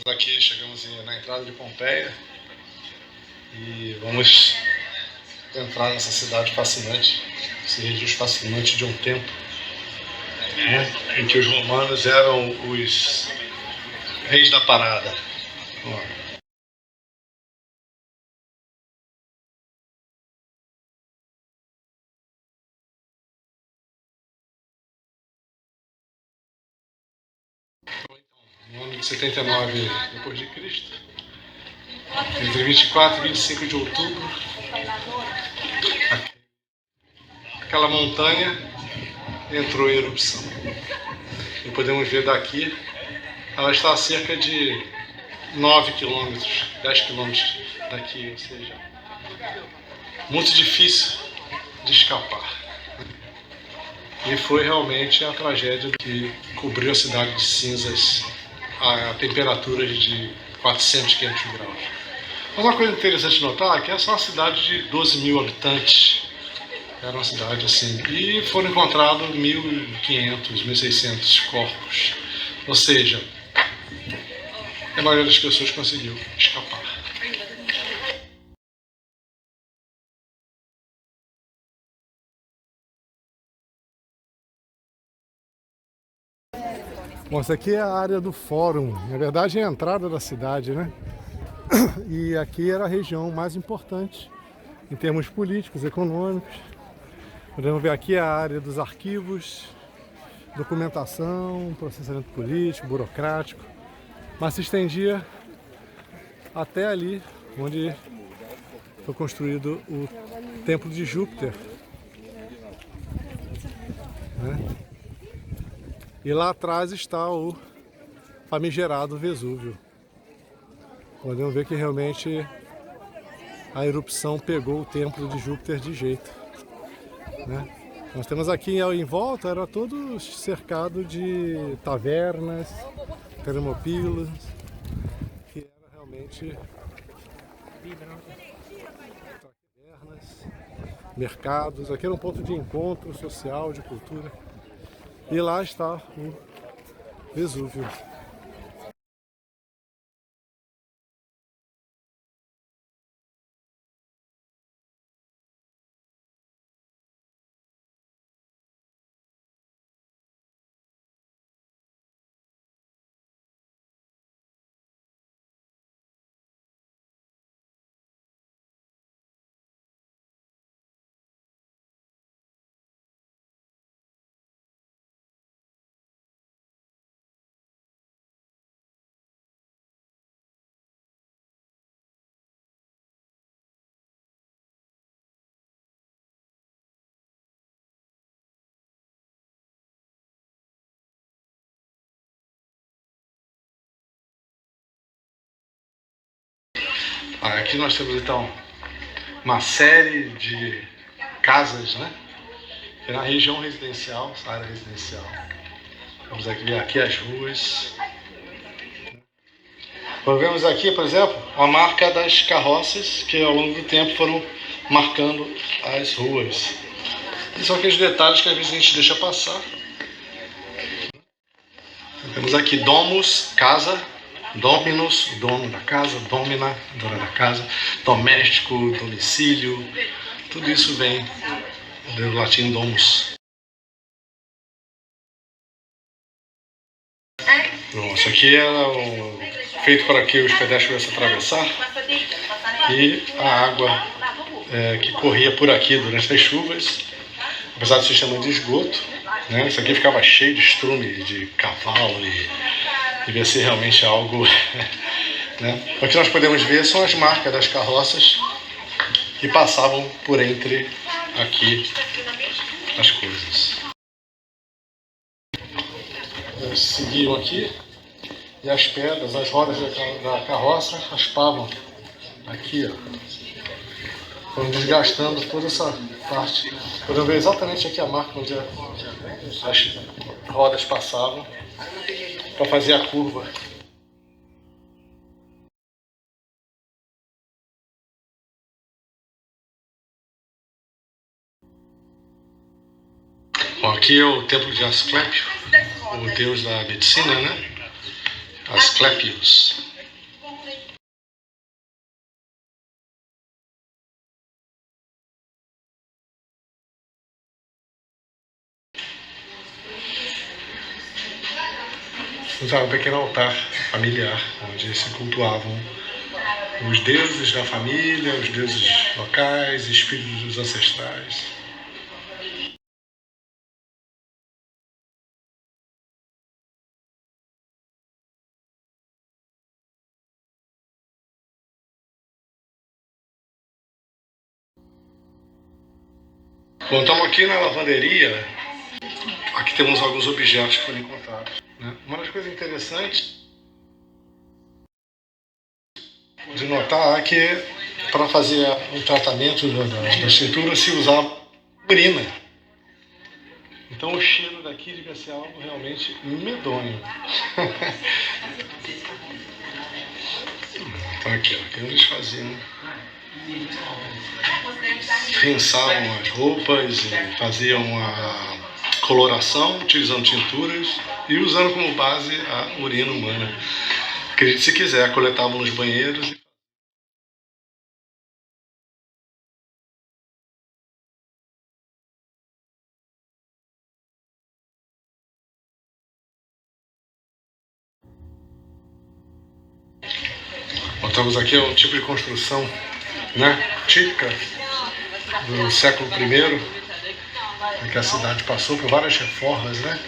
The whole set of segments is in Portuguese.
Aqui chegamos na entrada de Pompeia e vamos entrar nessa cidade fascinante, esse registro fascinante de um tempo, né, em que os romanos eram os reis da parada. No ano de 79 depois de Cristo, entre 24 e 25 de outubro, aquela montanha entrou em erupção. E podemos ver daqui, ela está a cerca de 9 quilômetros, 10 quilômetros daqui, ou seja, muito difícil de escapar. E foi realmente a tragédia que cobriu a cidade de cinzas a temperaturas de 400, 500 graus. Mas uma coisa interessante de notar é que essa é uma cidade de 12 mil habitantes. Era uma cidade assim. E foram encontrados 1.500, 1.600 corpos. Ou seja, a maioria das pessoas conseguiu escapar. Bom, essa aqui é a área do fórum. Na verdade é a entrada da cidade, né? E aqui era a região mais importante em termos políticos, econômicos. Podemos ver aqui a área dos arquivos, documentação, processamento político, burocrático. Mas se estendia até ali, onde foi construído o Templo de Júpiter, né? E lá atrás está o famigerado Vesúvio. Podemos ver que realmente a erupção pegou o Templo de Júpiter de jeito, né? Nós temos aqui em volta, era todo cercado de tavernas, termopilas, que era realmente tavernas, mercados. Aqui era um ponto de encontro social, de cultura. E lá está o Vesúvio. Aqui nós temos então uma série de casas, né? Na região residencial, essa área residencial. Vamos ver aqui as ruas. Vemos aqui, por exemplo, a marca das carroças que ao longo do tempo foram marcando as ruas. E são aqueles detalhes que às vezes a gente deixa passar. Temos aqui domus, casa, dominus, dono da casa, domina, dona da casa, doméstico, domicílio. Tudo isso vem do latim domus. Bom, isso aqui é feito para que os pedestres pudessem atravessar, e a água que corria por aqui durante as chuvas, apesar do sistema de esgoto, né, isso aqui ficava cheio de estrume de cavalo e devia ser realmente algo né? O que nós podemos ver são as marcas das carroças que passavam por entre aqui as coisas. Eles seguiam aqui e as pedras, as rodas da carroça raspavam aqui, ó. Foram desgastando toda essa parte. Podemos ver exatamente aqui a marca onde as rodas passavam para fazer a curva. Bom, aqui é o templo de Asclépio, o deus da medicina, né? Asclepios. usaram um pequeno altar familiar, onde se cultuavam os deuses da família, os deuses locais, espíritos dos ancestrais. Bom, estamos aqui na lavanderia. Aqui temos alguns objetos que foram encontrados, né? Uma das coisas interessantes de notar é que para fazer o tratamento da cintura se usava urina. Então o cheiro daqui devia ser algo realmente medonho. Então aqui eles faziam. Rinçavam as roupas e faziam a coloração utilizando tinturas e usando como base a urina humana. Acredite se quiser, coletavam nos banheiros. Estamos aqui, é um tipo de construção, né, típica do século I, em que a cidade passou por várias reformas, né?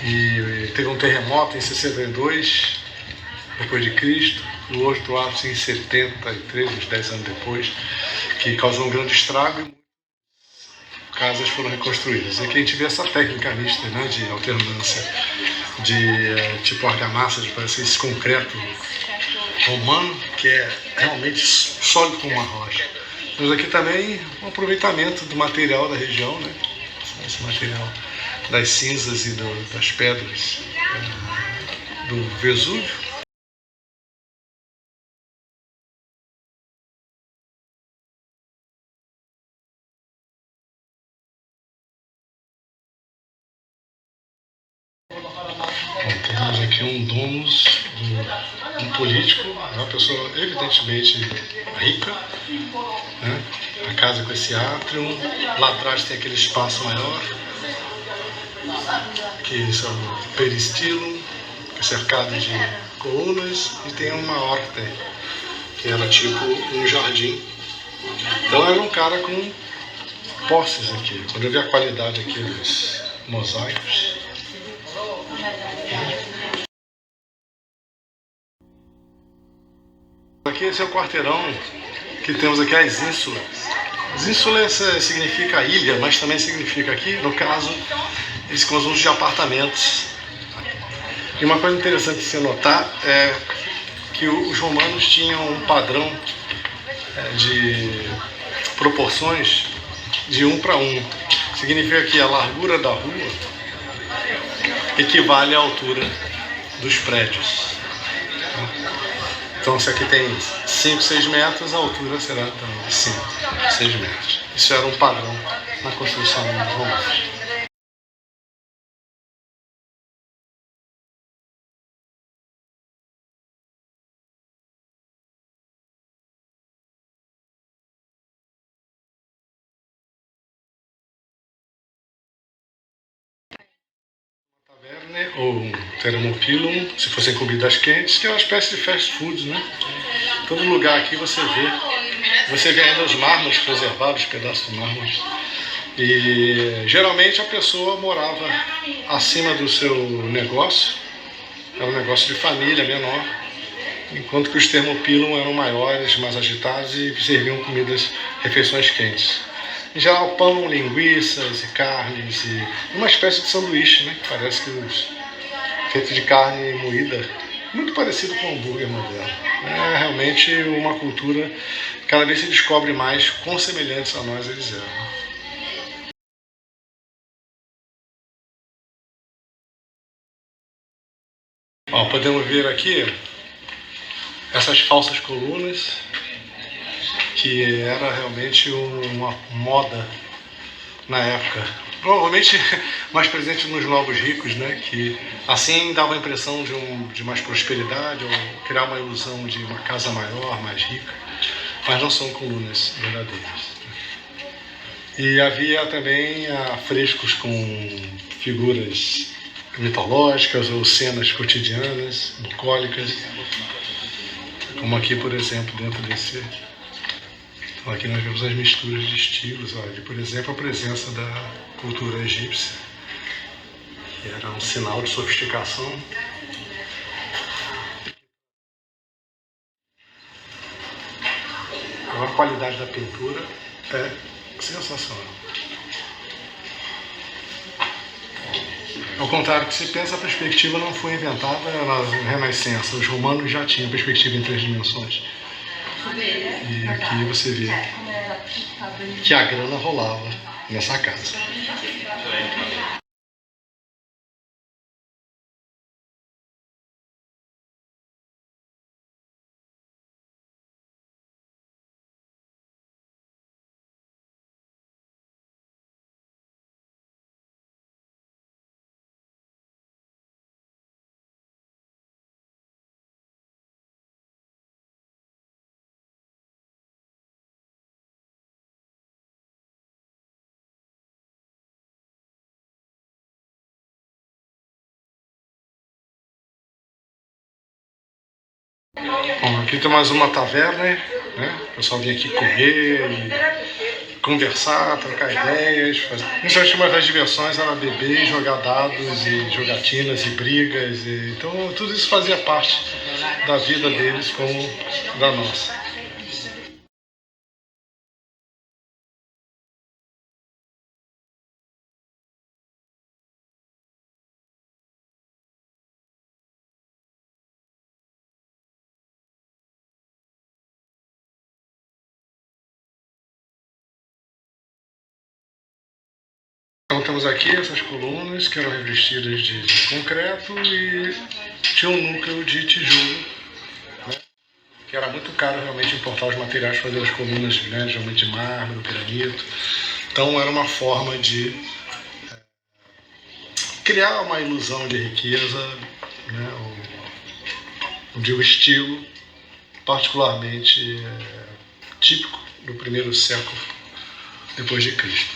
E teve um terremoto em 62 depois de Cristo, o outro ápice em 73, uns 10 anos depois, que causou um grande estrago e casas foram reconstruídas. E aqui a gente vê essa técnica mista, né, de alternância de tipo argamassa, de parecer esse concreto romano, que é realmente sólido como uma rocha. Mas aqui também um aproveitamento do material da região, né? Esse material das cinzas e das pedras do Vesúvio. Temos aqui um domus um político, uma pessoa evidentemente rica, né? A casa com esse átrio, lá atrás tem aquele espaço maior, que é o peristilo, que é cercado de colunas, e tem uma horta, que era tipo um jardim. Então era um cara com posses aqui. Quando eu vi a qualidade aqui dos mosaicos, aqui esse é o quarteirão que temos aqui as ínsulas. As ínsulas significa ilha, mas também significa aqui, no caso, esse conjunto de apartamentos. E uma coisa interessante de se notar é que os romanos tinham um padrão de proporções de 1 para 1. Significa que a largura da rua equivale à altura dos prédios. Então, se aqui tem 5, 6 metros, a altura será de 5, 6 metros. Isso era um padrão na construção romana. Taverne ou Thermopylon, se fossem comidas quentes, que é uma espécie de fast food, né? Todo lugar aqui você vê ainda os mármores preservados, os pedaços de mármore. E geralmente a pessoa morava acima do seu negócio, era um negócio de família menor, enquanto que os Thermopylon eram maiores, mais agitados e serviam comidas, refeições quentes. Em geral, pão, linguiças e carnes e uma espécie de sanduíche, né? Que parece que feito de carne moída, muito parecido com o hambúrguer moderno. É realmente uma cultura que cada vez se descobre mais quão semelhantes a nós eles eram. Ó, podemos ver aqui essas falsas colunas, que era realmente uma moda na época. Provavelmente mais presente nos novos ricos, né? Que assim dava a impressão de mais prosperidade, ou criar uma ilusão de uma casa maior, mais rica, mas não são colunas verdadeiras. E havia também frescos com figuras mitológicas ou cenas cotidianas, bucólicas, como aqui, por exemplo, dentro desse... Então, aqui nós vemos as misturas de estilos, olha, por exemplo, a presença da cultura egípcia, que era um sinal de sofisticação. A qualidade da pintura é sensacional. Ao contrário do que se pensa, a perspectiva não foi inventada na Renascença. Os romanos já tinham perspectiva em 3 dimensões. E aqui você vê que a grana rolava nessa casa. Bom, aqui tem mais uma taverna, né? O pessoal vem aqui comer e conversar, trocar ideias. Principalmente uma das diversões era beber e jogar dados e jogatinas e brigas. Então tudo isso fazia parte da vida deles como da nossa. Então temos aqui essas colunas que eram revestidas de concreto e tinha um núcleo de tijolo, né, que era muito caro realmente importar os materiais para fazer as colunas, né, geralmente de mármore, granito. Então era uma forma de criar uma ilusão de riqueza, né, de um estilo particularmente típico do primeiro século depois de Cristo.